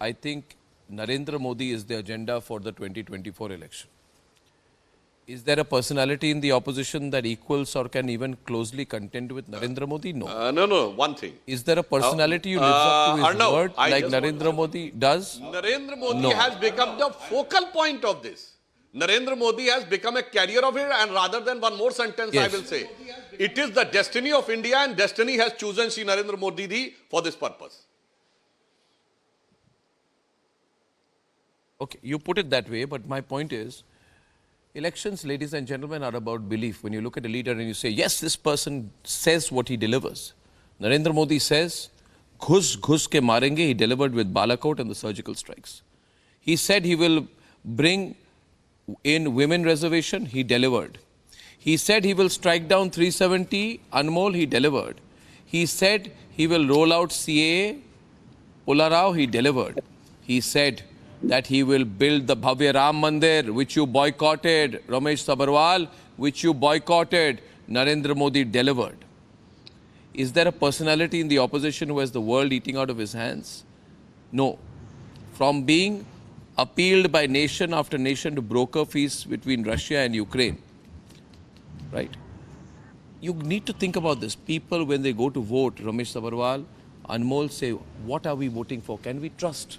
I think Narendra Modi is the agenda for the 2024 election. Is there a personality in the opposition that equals or can even closely contend with Narendra Modi? No. No, one thing. Is there a personality who lives up to his Arnav, word I like just Narendra Modi does? Narendra Modi No. has become the focal point of this. Narendra Modi has become a carrier of it, and rather than one more sentence, Yes. I will say, it is the destiny of India, and destiny has chosen Shri Narendra Modi ji for this purpose. Okay, you put it that way, but my point is, elections, ladies and gentlemen, are about belief. When you look at a leader and you say, yes, this person says what he delivers. Narendra Modi says, ghus ghus ke marenge, he delivered with Balakot and the surgical strikes. He said he will bring in women reservation, he delivered. He said he will strike down 370, Anmol, he delivered. He said he will roll out CAA, Pularao, he delivered. He said that he will build the Bhavya Ram Mandir, which you boycotted, Ramesh Sabharwal, which you boycotted, Narendra Modi delivered. Is there a personality in the opposition who has the world eating out of his hands? No. From being appealed by nation after nation to broker peace between Russia and Ukraine, right? You need to think about this. People, when they go to vote, Ramesh Sabharwal, Anmol, say, what are we voting for? Can we trust?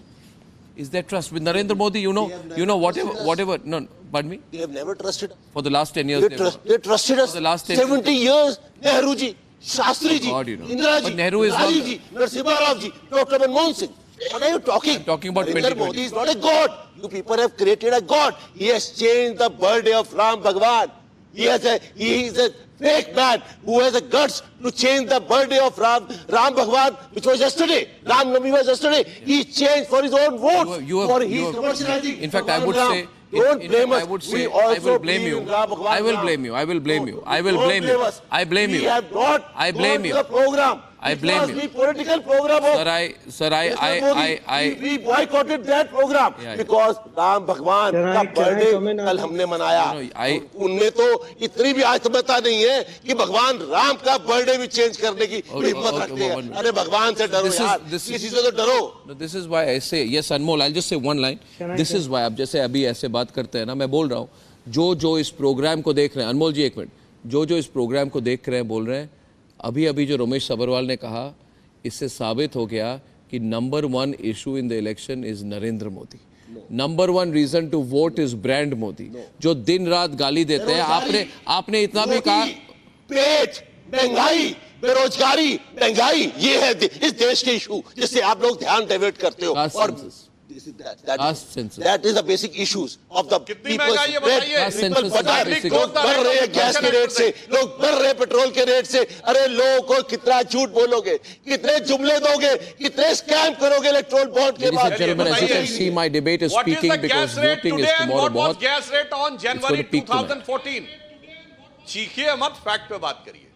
Is there trust? With Narendra Modi, whatever, no, pardon me? They have never trusted us. For the last 10 years, They trusted us For the last 10 70 years. Nehru ji, Shastri ji, God, you know. Indira ji, But Nehru is Rajiv not- ji, Narasimha Rao ji, Dr. Manmohan Singh. What are you talking? I'm talking about Narendra 2020. Modi is not a god. You people have created a god. He has changed the birthday of Ram Bhagwan. He is a fake man who has the guts to change the birthday of Ram Bhagwan, which was yesterday. Ram Navami was yesterday. He changed for his own votes. For his commercializing. In fact, I would Bhagwan say, Ram. Don't blame us. I would We say, I also will blame believe you. in Ram Bhagwan I will Ram. blame you. I will blame you. I will Don't blame you. us. I blame you. We have not I blame you. The program. I It blame was you. the political program of Sir, we boycotted that program because Ram Bhagwan का birthday कल हमने मनाया. उनमें तो इतनी भी आत्मता नहीं है कि भगवान राम का बर्थडे भी चेंज करने की हिम्मत रखते हैं. अरे भगवान से डरो यार, किसी से तो डरो. No, this is why I say, yes, Anmol, I'll just say one line. This is why, अब जैसे अभी ऐसे बात करते हैं ना, मैं बोल रहा हूँ, जो इस प्रोग्राम को देख रहे हैं, अनमोल जी एक मिनट, जो इस प्रोग्राम को देख रहे हैं, बोल रहे हैं, अभी जो रमेश सब्बरवाल ने कहा, इससे साबित हो गया कि number 1 issue in the election is Narendra Modi. Number 1 reason to vote is brand Modi, जो दिन रात गाली देते हैं. आपने इतना भी कहा, पेट, महंगाई, बेरोजगारी, महंगाई, ये है इस देश के इशू जिससे आप लोग ध्यान डाइवर्ट करते हो. और that is the basic issues of the कितनी महंगाई है बताइए? लोग बढ़ रहे हैं गैस के रेट से, लोग बढ़ रहे हैं पेट्रोल के रेट से. अरे लोगों को कितना झूठ बोलोगे, कितने जुमले दोगे, कितने स्कैम करोगे इलेक्ट्रोल बॉन्ड के ladies and बाद. gentlemen, as you can see, my debate is What is speaking the because gas rate voting is today and tomorrow. what was बहुत gas rate on January peak tonight. 2014? चीखिए मत, fact पे बात करिए.